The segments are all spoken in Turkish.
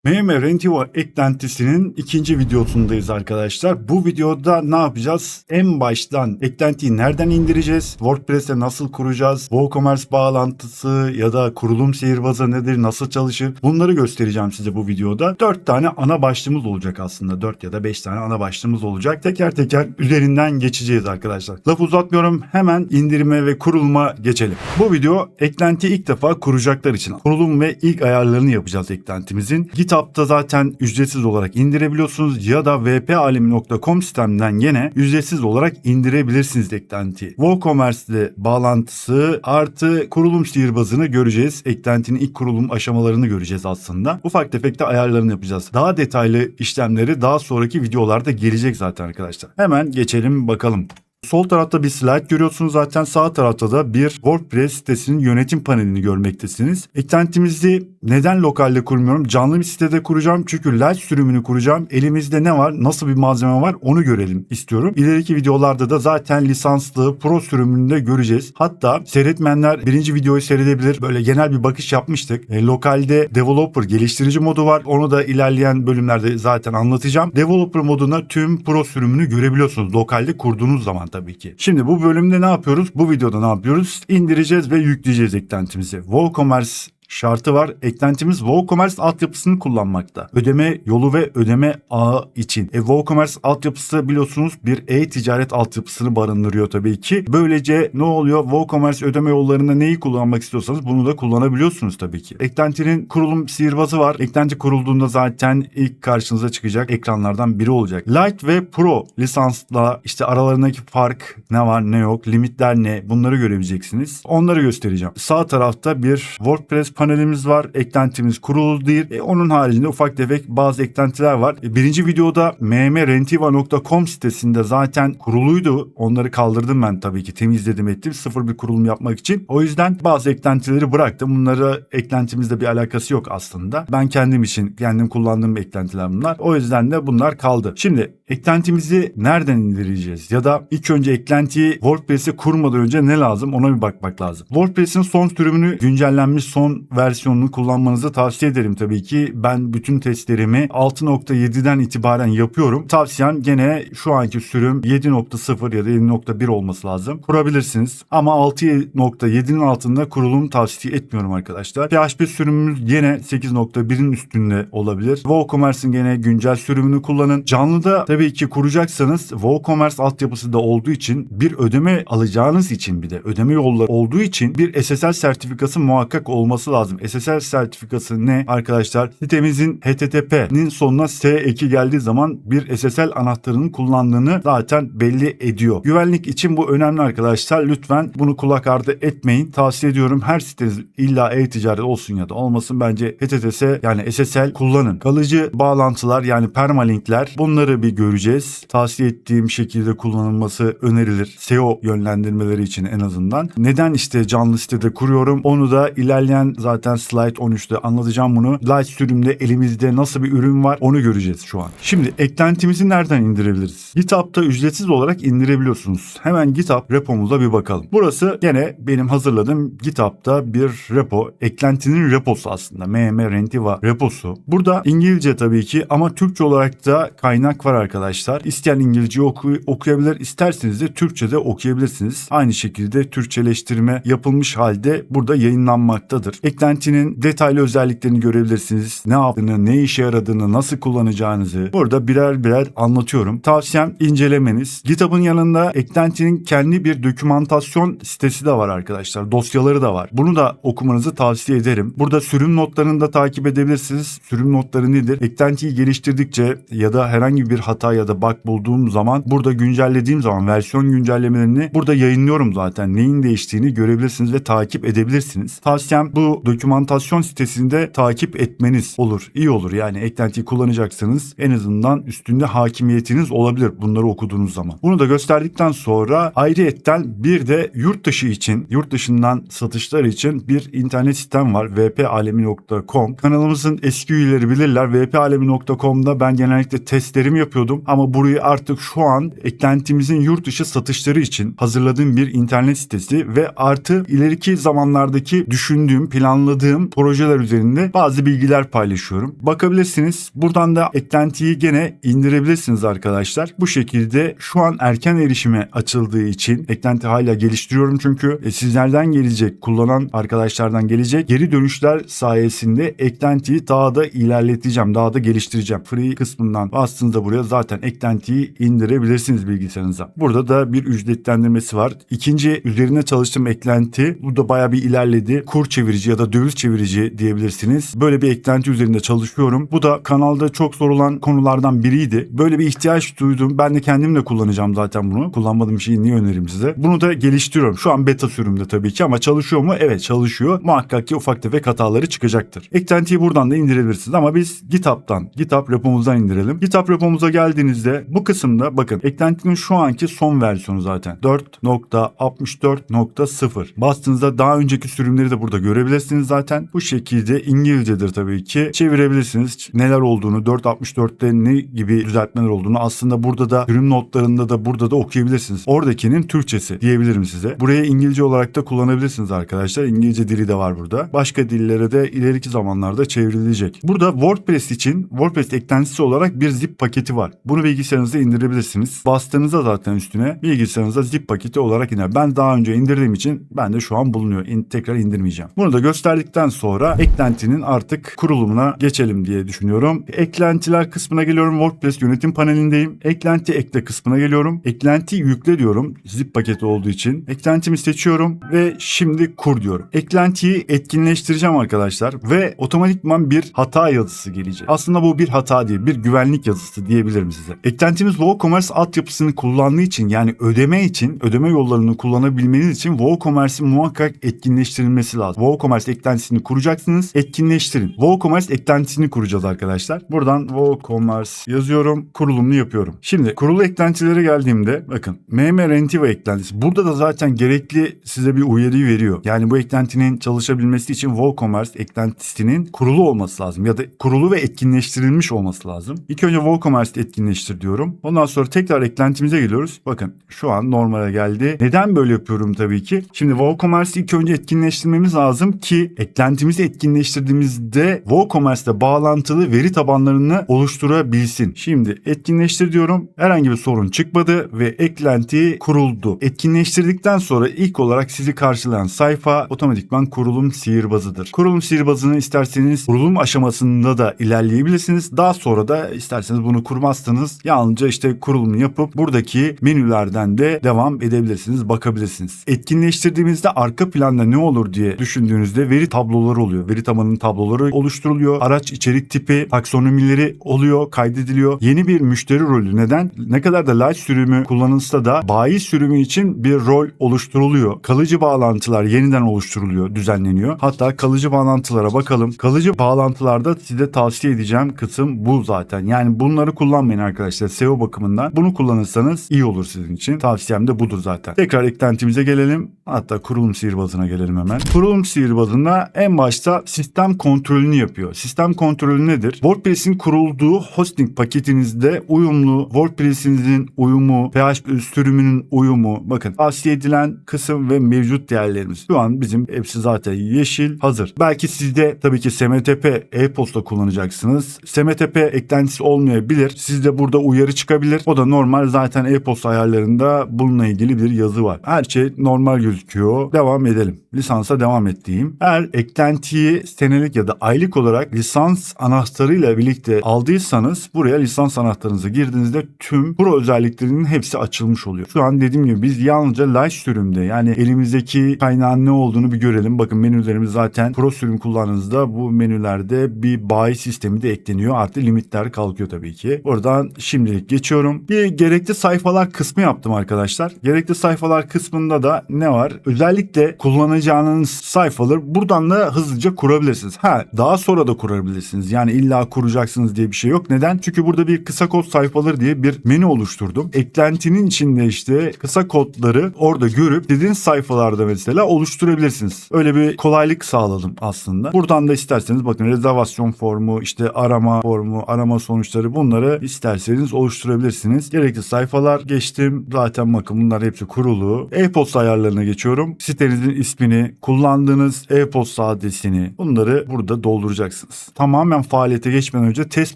MM Rentiva eklentisinin ikinci videosundayız arkadaşlar. Bu videoda ne yapacağız? En baştan eklentiyi nereden indireceğiz? WordPress'e nasıl kuracağız? WooCommerce bağlantısı ya da kurulum sihirbazı nedir? Nasıl çalışır? Bunları göstereceğim size bu videoda. 4 tane ana başlığımız olacak aslında. 4 ya da 5 tane ana başlığımız olacak. Teker teker üzerinden geçeceğiz arkadaşlar. Laf uzatmıyorum. Hemen indirime ve kuruluma geçelim. Bu video eklentiyi ilk defa kuracaklar için. Kurulum ve ilk ayarlarını yapacağız eklentimizin. GitHub'da zaten ücretsiz olarak indirebiliyorsunuz ya da vpalemi.com sisteminden yine ücretsiz olarak indirebilirsiniz eklentiyi. WooCommerce ile bağlantısı artı kurulum sihirbazını göreceğiz. Eklentinin ilk kurulum aşamalarını göreceğiz aslında. Ufak tefek de ayarlarını yapacağız. Daha detaylı işlemleri daha sonraki videolarda gelecek zaten arkadaşlar. Hemen geçelim bakalım. Sol tarafta bir slide görüyorsunuz zaten, sağ tarafta da bir WordPress sitesinin yönetim panelini görmektesiniz. Eklentimizi neden lokalde kurmuyorum? Canlı bir sitede kuracağım çünkü Light sürümünü kuracağım. Elimizde ne var, nasıl bir malzeme var onu görelim istiyorum. İleriki videolarda da zaten lisanslı Pro sürümünü de göreceğiz. Hatta seyretmeyenler birinci videoyu seyredebilir. Böyle genel bir bakış yapmıştık. Lokalde Developer geliştirici modu var. Onu da ilerleyen bölümlerde zaten anlatacağım. Developer moduna tüm Pro sürümünü görebiliyorsunuz lokalde kurduğunuz zaman tabii ki. Şimdi bu bölümde ne yapıyoruz? Bu videoda ne yapıyoruz? İndireceğiz ve yükleyeceğiz eklentimizi. WooCommerce şartı var. Eklentimiz WooCommerce altyapısını kullanmakta. Ödeme yolu ve ödeme ağı için. WooCommerce altyapısı biliyorsunuz bir e-ticaret altyapısını barındırıyor tabii ki. Böylece ne oluyor? WooCommerce ödeme yollarında neyi kullanmak istiyorsanız bunu da kullanabiliyorsunuz tabii ki. Eklentinin kurulum sihirbazı var. Eklenti kurulduğunda zaten ilk karşınıza çıkacak ekranlardan biri olacak. Lite ve Pro lisansla işte aralarındaki fark ne var ne yok, limitler ne, bunları görebileceksiniz. Onları göstereceğim. Sağ tarafta bir WordPress panelimiz var. Eklentimiz kurulu değil. Onun haricinde ufak tefek bazı eklentiler var. Birinci videoda mmrentiva.com sitesinde zaten kuruluydu. Onları kaldırdım ben tabii ki. Temizledim ettim. Sıfır bir kurulum yapmak için. O yüzden bazı eklentileri bıraktım. Bunları eklentimizle bir alakası yok aslında. Ben kendim için, kendim kullandığım eklentiler bunlar. O yüzden de bunlar kaldı. Şimdi eklentimizi nereden indireceğiz? Ya da ilk önce eklentiyi WordPress'e kurmadan önce ne lazım? Ona bir bakmak lazım. WordPress'in son sürümünü, güncellenmiş son versiyonunu kullanmanızı tavsiye ederim tabii ki. Ben bütün testlerimi 6.7'den itibaren yapıyorum. Tavsiyem gene şu anki sürüm 7.0 ya da 7.1 olması lazım. Kurabilirsiniz. Ama 6.7'nin altında kurulum tavsiye etmiyorum arkadaşlar. PHP sürümümüz yine 8.1'in üstünde olabilir. WooCommerce'in gene güncel sürümünü kullanın. Canlıda tabii ki kuracaksanız WooCommerce altyapısı da olduğu için bir ödeme alacağınız için, bir de ödeme yolları olduğu için bir SSL sertifikası muhakkak olması lazım. SSL sertifikası ne arkadaşlar? Sitemizin HTTP'nin sonuna S eki geldiği zaman bir SSL anahtarının kullandığını zaten belli ediyor. Güvenlik için bu önemli arkadaşlar. Lütfen bunu kulak ardı etmeyin. Tavsiye ediyorum. Her siteniz illa e-ticaret olsun ya da olmasın, bence HTTPS yani SSL kullanın. Kalıcı bağlantılar yani permalinkler, bunları bir göreceğiz. Tavsiye ettiğim şekilde kullanılması önerilir. SEO yönlendirmeleri için en azından. Neden işte canlı sitede kuruyorum? Onu da ilerleyen zaten slide 13'te anlatacağım bunu. Light sürümde elimizde nasıl bir ürün var onu göreceğiz şu an. Şimdi eklentimizi nereden indirebiliriz? GitHub'da ücretsiz olarak indirebiliyorsunuz. Hemen GitHub repomuza bir bakalım. Burası gene benim hazırladığım GitHub'da bir repo. Eklentinin reposu aslında. MM Rentiva reposu. Burada İngilizce tabii ki ama Türkçe olarak da kaynak var arkadaşlar. İsteyen İngilizce okuyabilir, isterseniz de Türkçe de okuyabilirsiniz. Aynı şekilde Türkçeleştirme yapılmış halde burada yayınlanmaktadır. Eklentinin detaylı özelliklerini görebilirsiniz. Ne yaptığını, ne işe yaradığını, nasıl kullanacağınızı burada birer birer anlatıyorum. Tavsiyem incelemeniz. GitHub'ın yanında eklentinin kendi bir dokümantasyon sitesi de var arkadaşlar. Dosyaları da var. Bunu da okumanızı tavsiye ederim. Burada sürüm notlarını da takip edebilirsiniz. Sürüm notları nedir? Eklentiyi geliştirdikçe ya da herhangi bir hata ya da bug bulduğum zaman, burada güncellediğim zaman versiyon güncellemelerini burada yayınlıyorum zaten. Neyin değiştiğini görebilirsiniz ve takip edebilirsiniz. Tavsiyem bu dokümantasyon sitesinde takip etmeniz olur. İyi olur yani, eklentiyi kullanacaksanız en azından üstünde hakimiyetiniz olabilir bunları okuduğunuz zaman. Bunu da gösterdikten sonra ayrıyetten bir de yurt dışı için, yurt dışından satışlar için bir internet sitem var. vpalemi.com. Kanalımızın eski üyeleri bilirler. vpalemi.com'da ben genellikle testlerimi yapıyordum ama burayı artık şu an eklentimizin yurt dışı satışları için hazırladığım bir internet sitesi ve artı ileriki zamanlardaki düşündüğüm, planladığım planladığım projeler üzerinde bazı bilgiler paylaşıyorum. Bakabilirsiniz. Buradan da eklentiyi gene indirebilirsiniz arkadaşlar. Bu şekilde şu an erken erişime açıldığı için eklenti hala geliştiriyorum çünkü sizlerden gelecek, kullanan arkadaşlardan gelecek geri dönüşler sayesinde eklentiyi daha da ilerleteceğim, daha da geliştireceğim. Free kısmından bastığınızda buraya zaten eklentiyi indirebilirsiniz bilgisayarınıza. Burada da bir ücretlendirmesi var. İkinci üzerine çalıştığım eklenti burada bayağı bir ilerledi. Kur çevirici ya da döviz çevirici diyebilirsiniz. Böyle bir eklenti üzerinde çalışıyorum. Bu da kanalda çok sorulan konulardan biriydi. Böyle bir ihtiyaç duydum. Ben de kendim de kullanacağım zaten bunu. Kullanmadığım bir şeyi niye öneririm size? Bunu da geliştiriyorum. Şu an beta sürümde tabii ki ama çalışıyor mu? Evet çalışıyor. Muhakkak ki ufak tefek hataları çıkacaktır. Eklentiyi buradan da indirebilirsiniz ama biz GitHub repomuzdan indirelim. GitHub repomuza geldiğinizde bu kısımda bakın eklentinin şu anki son versiyonu zaten 4.64.0. Bastığınızda daha önceki sürümleri de burada görebilirsiniz zaten. Bu şekilde İngilizcedir tabii ki. Çevirebilirsiniz. Neler olduğunu, 4.64'te ne gibi düzeltmeler olduğunu aslında burada da sürüm notlarında da burada da okuyabilirsiniz. Oradakinin Türkçesi diyebilirim size. Buraya İngilizce olarak da kullanabilirsiniz arkadaşlar. İngilizce dili de var burada. Başka dillere de ileriki zamanlarda çevrilecek. Burada WordPress için WordPress eklentisi olarak bir zip paketi var. Bunu bilgisayarınızda indirebilirsiniz. Bastığınızda zaten üstüne bilgisayarınızda zip paketi olarak iner. Ben daha önce indirdiğim için ben de şu an bulunuyor. Tekrar indirmeyeceğim. Bunu da gösterdikten sonra eklentinin artık kurulumuna geçelim diye düşünüyorum. Eklentiler kısmına geliyorum. WordPress yönetim panelindeyim. Eklenti ekle kısmına geliyorum. Eklenti yükle diyorum. Zip paketi olduğu için. Eklentimi seçiyorum ve şimdi kur diyorum. Eklentiyi etkinleştireceğim arkadaşlar ve otomatikman bir hata yazısı gelecek. Aslında bu bir hata değil, bir güvenlik yazısı diyebilirim size. Eklentimiz WooCommerce altyapısını kullandığı için yani ödeme yollarını kullanabilmeniz için WooCommerce'in muhakkak etkinleştirilmesi lazım. WooCommerce eklentisini kuracaksınız, etkinleştirin. WooCommerce eklentisini kuracağız arkadaşlar. Buradan WooCommerce yazıyorum, kurulumunu yapıyorum. Şimdi kurulu eklentilere geldiğimde bakın MM Rentiva eklentisi. Burada da zaten gerekli size bir uyarıyı veriyor. Yani bu eklentinin çalışabilmesi için WooCommerce eklentisinin kurulu olması lazım ya da kurulu ve etkinleştirilmiş olması lazım. İlk önce WooCommerce etkinleştir diyorum. Ondan sonra tekrar eklentimize geliyoruz. Bakın şu an normale geldi. Neden böyle yapıyorum tabii ki? Şimdi WooCommerce'i ilk önce etkinleştirmemiz lazım ki eklentimizi etkinleştirdiğimizde WooCommerce'le bağlantılı veri tabanlarını oluşturabilsin. Şimdi etkinleştir diyorum. Herhangi bir sorun çıkmadı ve eklenti kuruldu. Etkinleştirdikten sonra ilk olarak sizi karşılayan sayfa otomatikman kurulum sihirbazıdır. Kurulum sihirbazını isterseniz kurulum aşamasında da ilerleyebilirsiniz. Daha sonra da isterseniz bunu kurmazsanız yalnızca işte kurulumu yapıp buradaki menülerden de devam edebilirsiniz, bakabilirsiniz. Etkinleştirdiğimizde arka planda ne olur diye düşündüğünüzde veri tabloları oluyor. Veri tabanının tabloları oluşturuluyor. Araç içerik tipi, taksonomileri oluyor, kaydediliyor. Yeni bir müşteri rolü. Neden? Ne kadar da light sürümü kullanılsa da bayi sürümü için bir rol oluşturuluyor. Kalıcı bağlantılar yeniden oluşturuluyor, düzenleniyor. Hatta kalıcı bağlantılara bakalım. Kalıcı bağlantılarda size tavsiye edeceğim kısım bu zaten. Yani bunları kullanmayın arkadaşlar SEO bakımından. Bunu kullanırsanız iyi olur sizin için. Tavsiyem de budur zaten. Tekrar eklentimize gelelim. Hatta kurulum sihirbazına gelelim hemen. Kurulum sihirbazında en başta sistem kontrolünü yapıyor. Sistem kontrolü nedir? WordPress'in kurulduğu hosting paketinizde uyumlu, WordPress'inizin uyumu, PHP sürümünün uyumu, bakın tavsiye edilen kısım ve mevcut değerlerimiz. Şu an bizim hepsi zaten yeşil, hazır. Belki sizde tabii ki SMTP e-posta kullanacaksınız. SMTP eklentisi olmayabilir. Sizde burada uyarı çıkabilir. O da normal, zaten e-posta ayarlarında bununla ilgili bir yazı var. Her şey normal gözüküyor. Devam edelim. Lisansa devam ettiğim. Eğer eklentiyi senelik ya da aylık olarak lisans anahtarıyla birlikte aldıysanız buraya lisans anahtarınızı girdiğinizde tüm pro özelliklerinin hepsi açılmış oluyor. Şu an dediğim gibi biz yalnızca light sürümde, yani elimizdeki kaynağın ne olduğunu bir görelim. Bakın menülerimiz zaten pro sürüm kullandığınızda bu menülerde bir bayi sistemi de ekleniyor. Artı limitler kalkıyor tabii ki. Oradan şimdilik geçiyorum. Bir gerekli sayfalar kısmı yaptım arkadaşlar. Gerekli sayfalar kısmında da ne var? Özellikle kullanacağınız sayfaları buradan da hızlıca kurabilirsiniz. Daha sonra da kurabilirsiniz. Yani illa kuracaksınız diye bir şey yok. Neden? Çünkü burada bir kısa kod sayfaları diye bir menü oluşturdum. Eklentinin içinde işte kısa kodları orada görüp dediğiniz sayfalarda mesela oluşturabilirsiniz. Öyle bir kolaylık sağladım aslında. Buradan da isterseniz bakın rezervasyon formu, işte arama formu, arama sonuçları, bunları isterseniz oluşturabilirsiniz. Gerekli sayfalar geçtim. Zaten bakın bunlar hepsi kurulu. E-posta ayarlarına geçiyorum. Sitenizin ismini, kullandığınız e-posta adresini, bunları burada dolduracaksınız. Tamamen faaliyete geçmeden önce test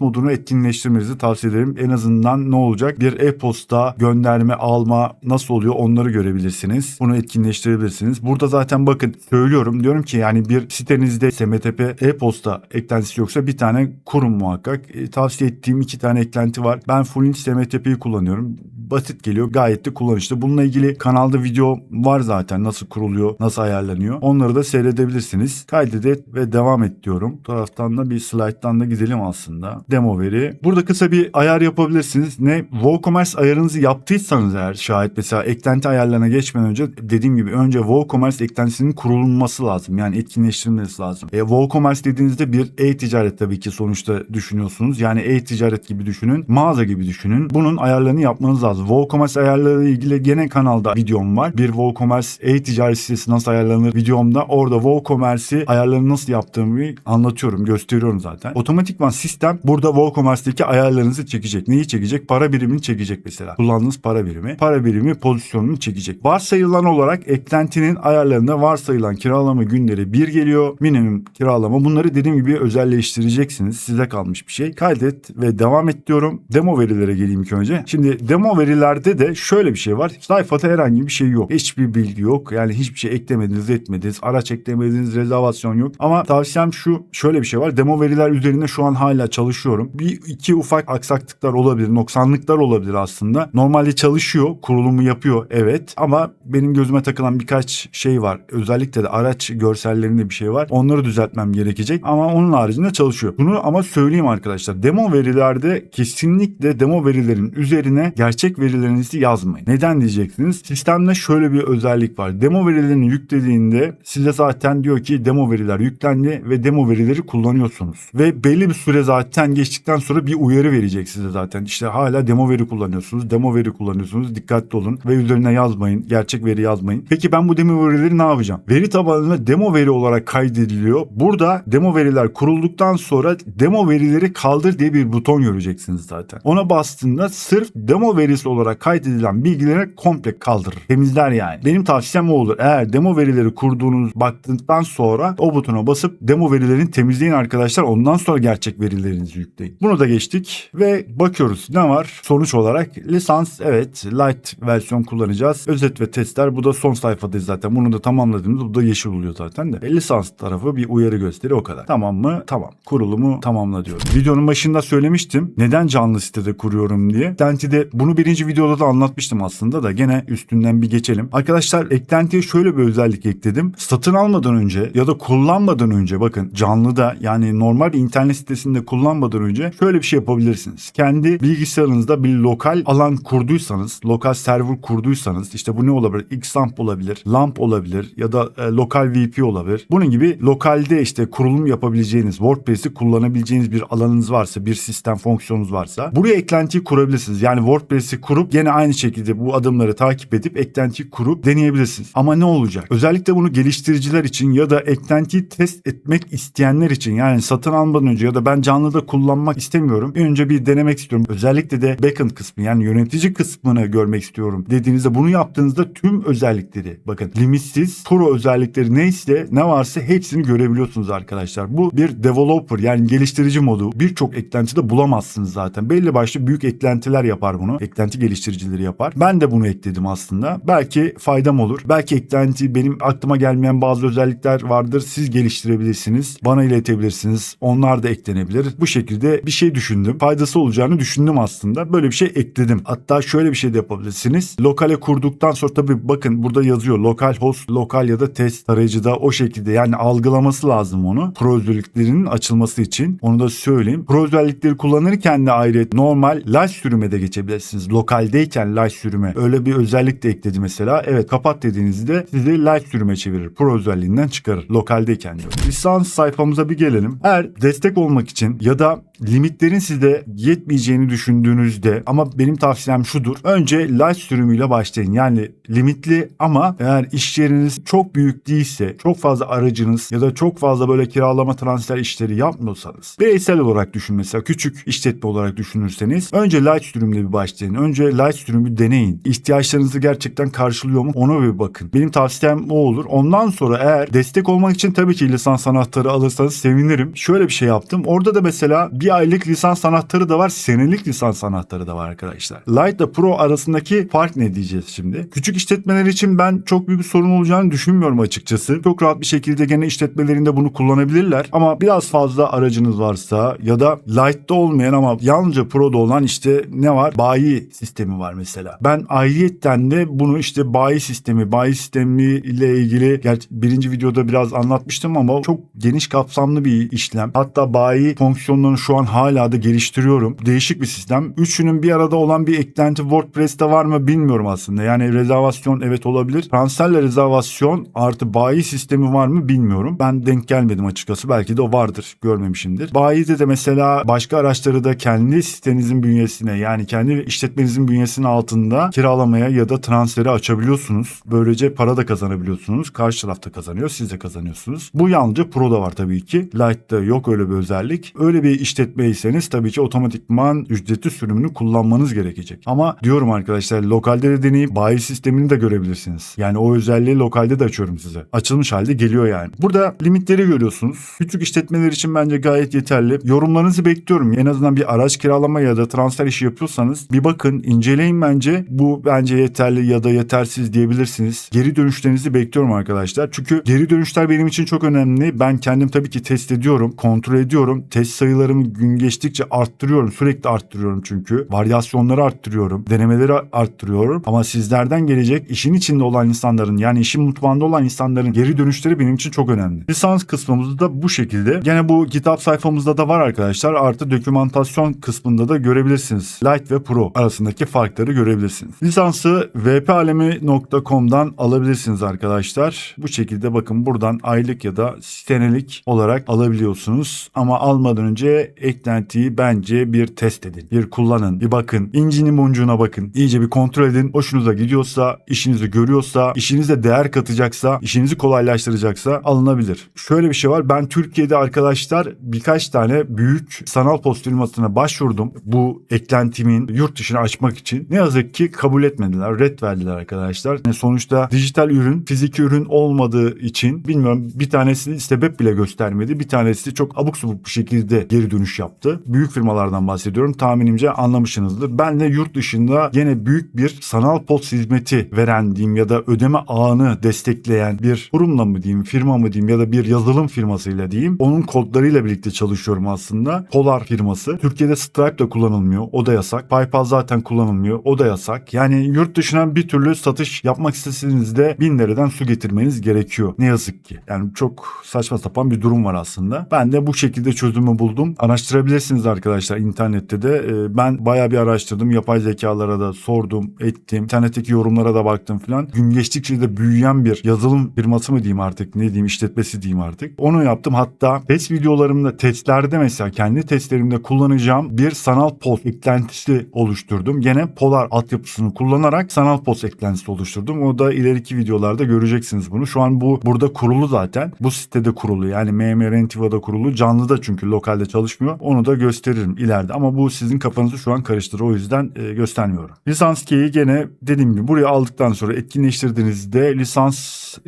modunu etkinleştirmenizi tavsiye ederim. En azından ne olacak? Bir e-posta gönderme alma nasıl oluyor onları görebilirsiniz. Bunu etkinleştirebilirsiniz. Burada zaten bakın söylüyorum, diyorum ki yani bir sitenizde SMTP e-posta eklentisi yoksa bir tane kurun muhakkak. Tavsiye ettiğim 2 tane eklenti var. Ben Fullint SMTP'yi kullanıyorum. Basit geliyor, gayet de kullanışlı. Bununla ilgili kanalda video var zaten, nasıl kuruluyor, nasıl ayarlanıyor. Onları da seyredebilirsiniz. Kaydet ve devam et diyorum. Bu taraftan da bir slayttan da gidelim aslında. Demo veri. Burada kısa bir ayar yapabilirsiniz. Ne? WooCommerce ayarınızı yaptıysanız eğer, şayet mesela eklenti ayarlarına geçmeden önce dediğim gibi önce WooCommerce eklentisinin kurulması lazım. Yani etkinleştirilmesi lazım. WooCommerce dediğinizde bir e-ticaret tabii ki sonuçta düşünüyorsunuz. Yani e-ticaret gibi düşünün. Mağaza gibi düşünün. Bunun ayarlarını yapmanız lazım. WooCommerce ayarları ile ilgili gene kanalda videom var. Bir WooCommerce e-ticaret sitesi nasıl ayarlanır videomda. Orada WooCommerce'i ayarlarını nasıl yaptığımı anlatıyorum. Gösteriyorum zaten. Otomatikman sistem burada WooCommerce'deki ayarlarınızı çekecek. Neyi çekecek? Para birimini çekecek mesela. Kullandığınız para birimi. Para birimi pozisyonunu çekecek. Varsayılan olarak eklentinin ayarlarında varsayılan kiralama günleri 1 geliyor. Minimum kiralama. Bunları dediğim gibi özelleştireceksiniz. Size kalmış bir şey. Kaydet ve devam et diyorum. Demo verilere geleyim ilk önce. Şimdi demo verilerde de şöyle bir şey var. Sayfada herhangi bir şey yok. Hiçbir bilgi yok. Yani hiçbir şey eklemediniz, etmediniz. Araç eklemediniz, rezervasyon yok. Ama tavsiyem şu, şöyle bir şey var. Demo veriler üzerinde şu an hala çalışıyorum. Bir iki ufak aksaklıklar olabilir, noksanlıklar olabilir aslında. Normalde çalışıyor, kurulumu yapıyor evet. Ama benim gözüme takılan birkaç şey var. Özellikle de araç görsellerinde bir şey var. Onları düzeltmem gerekecek. Ama onun haricinde çalışıyor. Bunu ama söyleyeyim arkadaşlar. Demo verilerde kesinlikle demo verilerin üzerine gerçek verilerinizi yazmayın. Neden diyeceksiniz? Sistemde şöyle bir özellik var. Demo verilerini yüklediğinde size zaten diyor ki demo veriler yüklendi ve demo verileri kullanıyorsunuz. Ve belli bir süre zaten geçtikten sonra bir uyarı verecek size zaten. İşte hala demo veri kullanıyorsunuz. Demo veri kullanıyorsunuz. Dikkatli olun ve üzerine yazmayın. Gerçek veri yazmayın. Peki ben bu demo verileri ne yapacağım? Veri tabanına demo veri olarak kaydediliyor. Burada demo veriler kurulduktan sonra demo verileri kaldır diye bir buton göreceksiniz zaten. Ona bastığında sırf demo verisi olarak kaydedilen bilgileri komple kaldırır. Temizler yani. Benim tavsiyem o olur. Eğer demo verileri kurduğunuz baktıktan sonra o butona basıp demo verilerini temizleyin arkadaşlar. Ondan sonra gerçek verilerinizi yükleyin. Bunu da geçtik ve bakıyoruz ne var? Sonuç olarak lisans evet light versiyon kullanacağız. Özet ve testler bu da son sayfadayız zaten. Bunu da tamamladığımız bu da yeşil oluyor zaten de. Lisans tarafı bir uyarı gösteri o kadar. Tamam mı? Tamam. Kurulumu tamamla diyorum. Videonun başında söylemiştim. Neden canlı sitede kuruyorum diye. Eklentide bunu birinci videoda da anlatmıştım aslında da gene üstünden bir geçelim. Arkadaşlar eklentiye şöyle bir özellik ekledim. Satın almadan önce ya da kullanmadan önce bakın canlıda yani normal bir internet sitesinde kullanmadan önce şöyle bir şey yapabilirsiniz. Kendi bilgisayarınızda bir lokal alan kurduysanız, lokal server kurduysanız işte bu ne olabilir? Xamp olabilir, LAMP olabilir ya da lokal VP olabilir. Bunun gibi lokalde işte kurulum yapabileceğiniz, WordPress'i kullanabileceğiniz bir alanınız varsa, bir sistem fonksiyonunuz varsa buraya eklentiyi kurabilirsiniz. Yani WordPress'i kurup gene aynı şekilde bu adımları takip edip eklentiyi kurup deneyebilirsiniz. Ama ne olacak? Özellikle bunu geliştiriciler için ya da eklentiyi test etmek isteyenler için yani satın almadan önce ya da ben canlıda kullanmak istemiyorum. Önce bir denemek istiyorum. Özellikle de backend kısmı yani yönetici kısmını görmek istiyorum dediğinizde bunu yaptığınızda tüm özellikleri bakın limitsiz pro özellikleri neyse ne varsa hepsini görebiliyorsunuz arkadaşlar. Bu bir developer yani geliştirici modu. Birçok eklentide bulamazsınız zaten. Belli başlı büyük eklentiler yapar bunu. Eklenti geliştiricileri yapar. Ben de bunu ekledim aslında. Belki faydam olur. Belki eklenti benim aklıma gelmeyen bazı özellikler vardır. Siz geliştirebilirsiniz. Bana iletebilirsiniz. Onlar da eklenebilir. Bu şekilde bir şey düşündüm. Faydası olacağını düşündüm aslında. Böyle bir şey ekledim. Hatta şöyle bir şey de yapabilirsiniz. Lokale kurduktan sonra tabii bakın burada yazıyor. Lokal host, lokal ya da test tarayıcıda o şekilde yani algılaması lazım onu. Pro özelliklerinin açılması için. Onu da söyleyeyim. Pro özellikleri kullanırken de ayrı normal live sürüme de geçebilirsiniz. Lokaldeyken live sürüme. Öyle bir özellik de ekledi mesela. Evet kapat dediğinizde sizi live sürüme çevirir. Pro özelliğinden çıkarır. Lokaldeyken diyor. Lisans sayfamıza bir gelelim. Eğer destek olmak için ya da limitlerin size yetmeyeceğini düşündüğünüzde ama benim tavsiyem şudur. Önce live sürümüyle başlayın. Yani limitli ama eğer iş yeriniz çok büyük değilse, çok fazla aracınız ya da çok fazla böyle kiralama transfer işleri yapmıyorsanız bireysel olarak düşün mesela küçük işletme olarak düşünürseniz önce light sürümle bir başlayın. Önce önce Light sürümü deneyin. İhtiyaçlarınızı gerçekten karşılıyor mu? Ona bir bakın. Benim tavsiyem o olur. Ondan sonra eğer destek olmak için tabii ki lisans anahtarı alırsanız sevinirim. Şöyle bir şey yaptım. Orada da mesela bir aylık lisans anahtarı da var. Senelik lisans anahtarı da var arkadaşlar. Light ile Pro arasındaki fark ne diyeceğiz şimdi? Küçük işletmeler için ben çok büyük bir sorun olacağını düşünmüyorum açıkçası. Çok rahat bir şekilde gene işletmelerinde bunu kullanabilirler. Ama biraz fazla aracınız varsa ya da Light'ta olmayan ama yalnızca Pro'da olan işte ne var? Bayi sistemi var mesela. Ben ayrıyetten de bunu işte bayi sistemi ile ilgili gerçi birinci videoda biraz anlatmıştım ama çok geniş kapsamlı bir işlem. Hatta bayi fonksiyonlarını şu an hala da geliştiriyorum. Değişik bir sistem. Üçünün bir arada olan bir eklenti WordPress'te var mı bilmiyorum aslında. Yani rezervasyon evet olabilir. Transferle rezervasyon artı bayi sistemi var mı bilmiyorum. Ben denk gelmedim açıkçası. Belki de o vardır. Görmemişimdir. Bayide de mesela başka araçları da kendi sitenizin bünyesine yani kendi işletmenizin bünyesinin altında kiralamaya ya da transferi açabiliyorsunuz. Böylece para da kazanabiliyorsunuz. Karşı tarafta kazanıyor. Siz de kazanıyorsunuz. Bu yalnızca Pro'da var tabii ki. Light'ta yok öyle bir özellik. Öyle bir işletmeyseniz tabii ki otomatikman ücretli sürümünü kullanmanız gerekecek. Ama diyorum arkadaşlar lokalde de deneyip bayi sistemini de görebilirsiniz. Yani o özelliği lokalde de açıyorum size. Açılmış halde geliyor yani. Burada limitleri görüyorsunuz. Küçük işletmeler için bence gayet yeterli. Yorumlarınızı bekliyorum. En azından bir araç kiralama ya da transfer işi yapıyorsanız bir bakın, inceleyin bence. Bu bence yeterli ya da yetersiz diyebilirsiniz. Geri dönüşlerinizi bekliyorum arkadaşlar. Çünkü geri dönüşler benim için çok önemli. Ben kendim tabii ki test ediyorum, kontrol ediyorum. Test sayılarımı gün geçtikçe arttırıyorum. Sürekli arttırıyorum çünkü. Varyasyonları arttırıyorum. Denemeleri arttırıyorum. Ama sizlerden gelecek işin içinde olan insanların yani işin mutfağında olan insanların geri dönüşleri benim için çok önemli. Lisans kısmımız da bu şekilde. Gene bu GitHub sayfamızda da var arkadaşlar. Artı dokümantasyon kısmında da görebilirsiniz. Light ve Pro arasındaki farkları görebilirsiniz. Lisansı vpalemi.com'dan alabilirsiniz arkadaşlar. Bu şekilde bakın buradan aylık ya da senelik olarak alabiliyorsunuz. Ama almadan önce eklentiyi bence bir test edin. Bir kullanın. Bir bakın. İncinin boncuğuna bakın. İyice bir kontrol edin. Hoşunuza gidiyorsa, işinizi görüyorsa, işinize değer katacaksa, işinizi kolaylaştıracaksa alınabilir. Şöyle bir şey var. Ben Türkiye'de arkadaşlar birkaç tane büyük sanal post firmasına başvurdum. Bu eklentimin yurt dışına açmak için. Ne yazık ki kabul etmediler. Red verdiler arkadaşlar. Yani sonuçta dijital ürün, fiziki ürün olmadığı için bilmiyorum bir tanesi sebep bile göstermedi. Bir tanesi çok abuk subuk bir şekilde geri dönüş yaptı. Büyük firmalardan bahsediyorum. Tahminimce anlamışsınızdır. Ben de yurt dışında yine büyük bir sanal post hizmeti veren diyeyim ya da ödeme ağını destekleyen bir kurumla mı diyeyim, firma mı diyeyim ya da bir yazılım firmasıyla diyeyim. Onun kodlarıyla birlikte çalışıyorum aslında. Polar firması. Türkiye'de Stripe de kullanılmıyor. O da yasak. PayPal zaten kullanılmıyor. O da yasak. Yani yurt dışına bir türlü satış yapmak isteseniz de 1000 liradan su getirmeniz gerekiyor. Ne yazık ki. Yani çok saçma sapan bir durum var aslında. Ben de bu şekilde çözümü buldum. Araştırabilirsiniz arkadaşlar internette de. Ben bayağı bir araştırdım. Yapay zekalara da sordum, ettim. İnternetteki yorumlara da baktım falan. Gün geçtikçe de büyüyen bir yazılım firması mı diyeyim artık, ne diyeyim, işletmesi diyeyim artık. Onu yaptım. Hatta test videolarımda, testlerde mesela kendi testlerimde kullanacağım bir sanal post eklentisi oluşturdum. Gene Polar altyapısını kullanarak sanal post eklentisi oluşturdum. O da ileriki videolarda göreceksiniz bunu. Şu an bu burada kurulu zaten. Bu sitede kurulu. Yani MMRentiva'da kurulu. Canlıda çünkü lokalde çalışmıyor. Onu da gösteririm ileride. Ama bu sizin kafanızı şu an karıştırır. O yüzden göstermiyorum. Lisans key'i gene dediğim gibi buraya aldıktan sonra etkinleştirdiğinizde lisans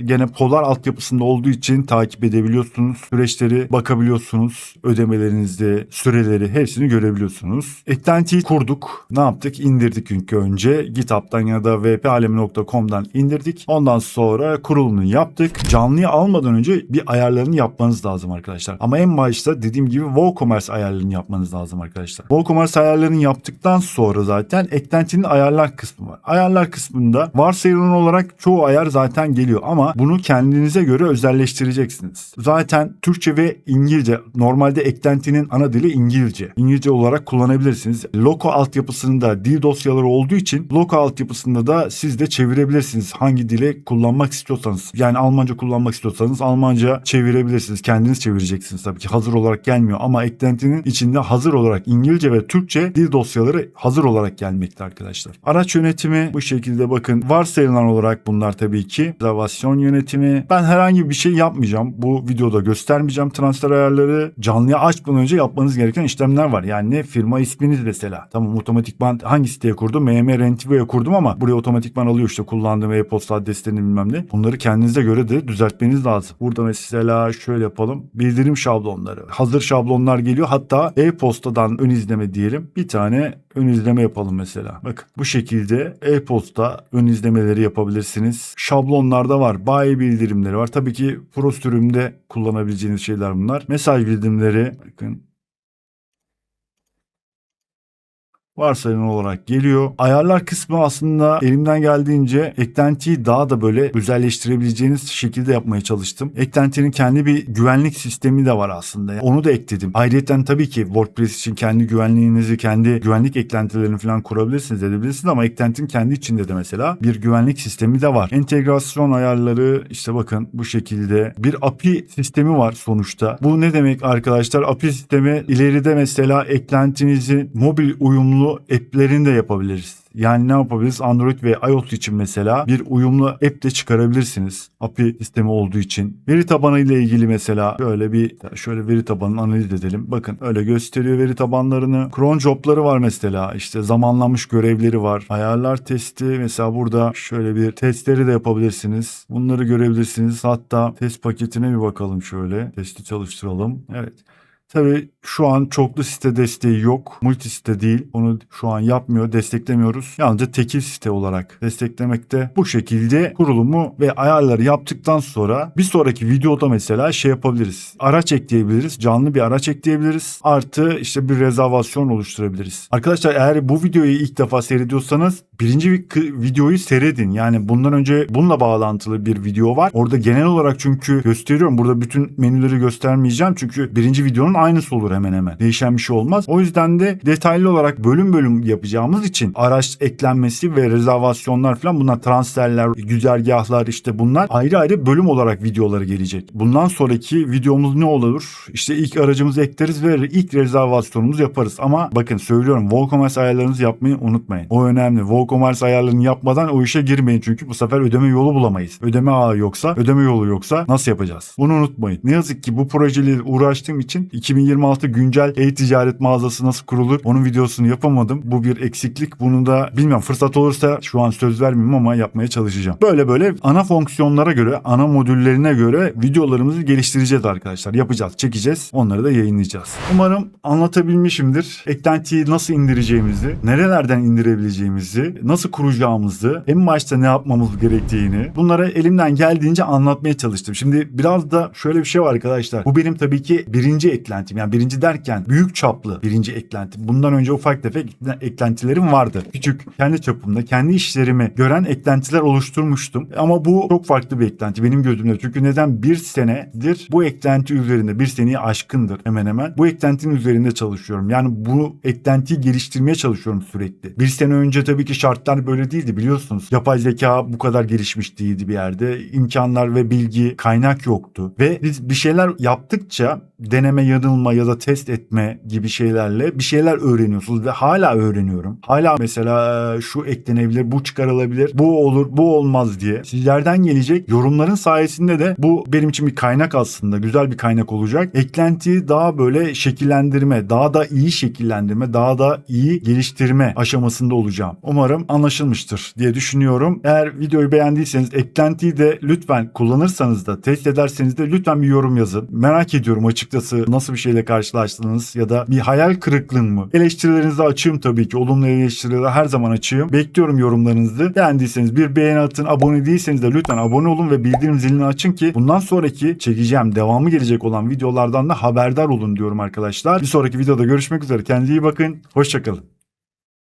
gene Polar altyapısında olduğu için takip edebiliyorsunuz. Süreçleri bakabiliyorsunuz. Ödemelerinizde süreleri hepsini görebiliyorsunuz. Eklentiyi kurduk. Ne yaptık? İndirdik çünkü önce. GitHub'dan ya da vpalemi.com'dan indirdik. Ondan sonra kurulumunu yaptık. Canlıyı almadan önce bir ayarlarını yapmanız lazım arkadaşlar. Ama en başta dediğim gibi WooCommerce ayarlarını yapmanız lazım arkadaşlar. WooCommerce ayarlarını yaptıktan sonra zaten eklentinin ayarlar kısmı var. Ayarlar kısmında varsayılan olarak çoğu ayar zaten geliyor ama bunu kendinize göre özelleştireceksiniz. Zaten Türkçe ve İngilizce. Normalde eklentinin ana dili İngilizce. İngilizce olarak kullanabilirsiniz. Loco altyapısında dil dosyaları olduğu için Loco altyapısında da siz de çevirebilirsiniz. Hangi dili kullanmak istiyorsanız. Yani Almanca kullanmak istiyorsanız Almanca çevirebilirsiniz. Kendiniz çevireceksiniz tabii ki. Hazır olarak gelmiyor ama eklentinin içinde hazır olarak İngilizce ve Türkçe dil dosyaları hazır olarak gelmekte arkadaşlar. Araç yönetimi bu şekilde bakın. Varsayılan olarak bunlar tabii ki. Rezervasyon yönetimi. Ben herhangi bir şey yapmayacağım. Bu videoda göstermeyeceğim transfer ayarları. Canlıya açmadan önce yapmanız gereken işlemler var. Yani ne? Firma isminiz mesela. Tamam, otomatikman hangi siteye kurdum? MM-Rentivo'ya kurdum ama buraya otomatikman alıyor işte kullandığım e-posta adreslerini bilmem ne. Bunları kendinize göre de düzeltmeniz lazım. Burada mesela şöyle yapalım. Bildirim şablonları. Hazır şablonlar geliyor. Hatta e-postadan ön izleme diyelim. Bir tane ön izleme yapalım mesela. Bakın bu şekilde e-posta ön izlemeleri yapabilirsiniz. Şablonlarda var. Bayi bildirimleri var. Tabii ki Pro sürümde kullanabileceğiniz şeyler bunlar. Mesaj bildirimleri. Bakın. Varsayılan olarak geliyor. Ayarlar kısmı aslında elimden geldiğince eklentiyi daha da böyle özelleştirebileceğiniz şekilde yapmaya çalıştım. Eklentinin kendi bir güvenlik sistemi de var aslında. Onu da ekledim. Ayrıca tabii ki WordPress için kendi güvenliğinizi, kendi güvenlik eklentilerini falan kurabilirsiniz, edebilirsiniz ama eklentinin kendi içinde de mesela bir güvenlik sistemi de var. Entegrasyon ayarları işte bakın bu şekilde bir API sistemi var sonuçta. Bu ne demek arkadaşlar? API sistemi ileride mesela eklentinizi mobil uyumlu app'lerini de yapabiliriz. Yani ne yapabiliriz? Android ve iOS için mesela bir uyumlu app de çıkarabilirsiniz. API sistemi olduğu için. Veri tabanı ile ilgili mesela şöyle veri tabanını analiz edelim. Bakın öyle gösteriyor veri tabanlarını. Cron job'ları var mesela. İşte zamanlanmış görevleri var. Ayarlar testi mesela burada şöyle bir testleri de yapabilirsiniz. Bunları görebilirsiniz. Hatta test paketine bir bakalım şöyle. Testi çalıştıralım. Evet. Tabii şu an çoklu site desteği yok. Multi site değil. Onu şu an yapmıyor, desteklemiyoruz. Yalnızca tekil site olarak desteklemekte. Bu şekilde kurulumu ve ayarları yaptıktan sonra bir sonraki videoda mesela şey yapabiliriz. Araç ekleyebiliriz. Canlı bir araç ekleyebiliriz. Artı işte bir rezervasyon oluşturabiliriz. Arkadaşlar eğer bu videoyu ilk defa seyrediyorsanız birinci videoyu seyredin. Yani bundan önce bununla bağlantılı bir video var. Orada genel olarak çünkü gösteriyorum. Burada bütün menüleri göstermeyeceğim. Çünkü birinci videonun aynısı olur hemen hemen. Değişen bir şey olmaz. O yüzden de detaylı olarak bölüm bölüm yapacağımız için araç eklenmesi ve rezervasyonlar falan bunlar transferler, güzergahlar işte bunlar ayrı ayrı bölüm olarak videoları gelecek. Bundan sonraki videomuz ne olur? İşte ilk aracımızı ekleriz ve ilk rezervasyonumuzu yaparız. Ama bakın söylüyorum WooCommerce ayarlarınızı yapmayı unutmayın. O önemli. WooCommerce ayarlarını yapmadan o işe girmeyin çünkü bu sefer ödeme yolu bulamayız. Ödeme ağı yoksa, ödeme yolu yoksa nasıl yapacağız? Bunu unutmayın. Ne yazık ki bu projeyle uğraştığım için 2026 güncel e-ticaret mağazası nasıl kurulur? Onun videosunu yapamadım. Bu bir eksiklik. Bunu da bilmiyorum fırsat olursa şu an söz vermeyeyim ama yapmaya çalışacağım. Böyle ana fonksiyonlara göre, ana modüllerine göre videolarımızı geliştireceğiz arkadaşlar. Yapacağız, çekeceğiz. Onları da yayınlayacağız. Umarım anlatabilmişimdir. Eklentiyi nasıl indireceğimizi, nerelerden indirebileceğimizi, nasıl kuracağımızı, en başta ne yapmamız gerektiğini bunları elimden geldiğince anlatmaya çalıştım. Şimdi biraz da şöyle bir şey var arkadaşlar. Bu benim tabii ki birinci eklentim. Yani birinci derken büyük çaplı birinci eklentim. Bundan önce ufak tefek eklentilerim vardı. Küçük, kendi çapımda, kendi işlerimi gören eklentiler oluşturmuştum. Ama bu çok farklı bir eklenti benim gözümde. Çünkü neden? Bir senedir bu eklenti üzerinde, bir seneyi aşkındır hemen hemen. Bu eklentinin üzerinde çalışıyorum. Yani bu eklentiyi geliştirmeye çalışıyorum sürekli. Bir sene önce tabii ki şartlar böyle değildi biliyorsunuz. Yapay zeka bu kadar gelişmiş değildi bir yerde. İmkanlar ve bilgi, kaynak yoktu. Ve biz bir şeyler yaptıkça deneme, yanılma ya da test etme gibi şeylerle bir şeyler öğreniyorsunuz ve hala öğreniyorum. Hala mesela şu eklenebilir, bu çıkarılabilir, bu olur, bu olmaz diye. Sizlerden gelecek yorumların sayesinde de bu benim için bir kaynak aslında. Güzel bir kaynak olacak. Eklentiyi daha böyle şekillendirme, daha da iyi şekillendirme, daha da iyi geliştirme aşamasında olacağım. Umarım anlaşılmıştır diye düşünüyorum. Eğer videoyu beğendiyseniz eklentiyi de lütfen kullanırsanız da test ederseniz de lütfen bir yorum yazın. Merak ediyorum açıkçası nasıl bir şeyle karşılaştınız ya da bir hayal kırıklığı mı? Eleştirilerinizi açığım tabii ki. Olumlu eleştirileri her zaman açığım. Bekliyorum yorumlarınızı. Beğendiyseniz bir beğeni atın. Abone değilseniz de lütfen abone olun ve bildirim zilini açın ki bundan sonraki çekeceğim, devamı gelecek olan videolardan da haberdar olun diyorum arkadaşlar. Bir sonraki videoda görüşmek üzere. Kendinize iyi bakın. Hoşça kalın.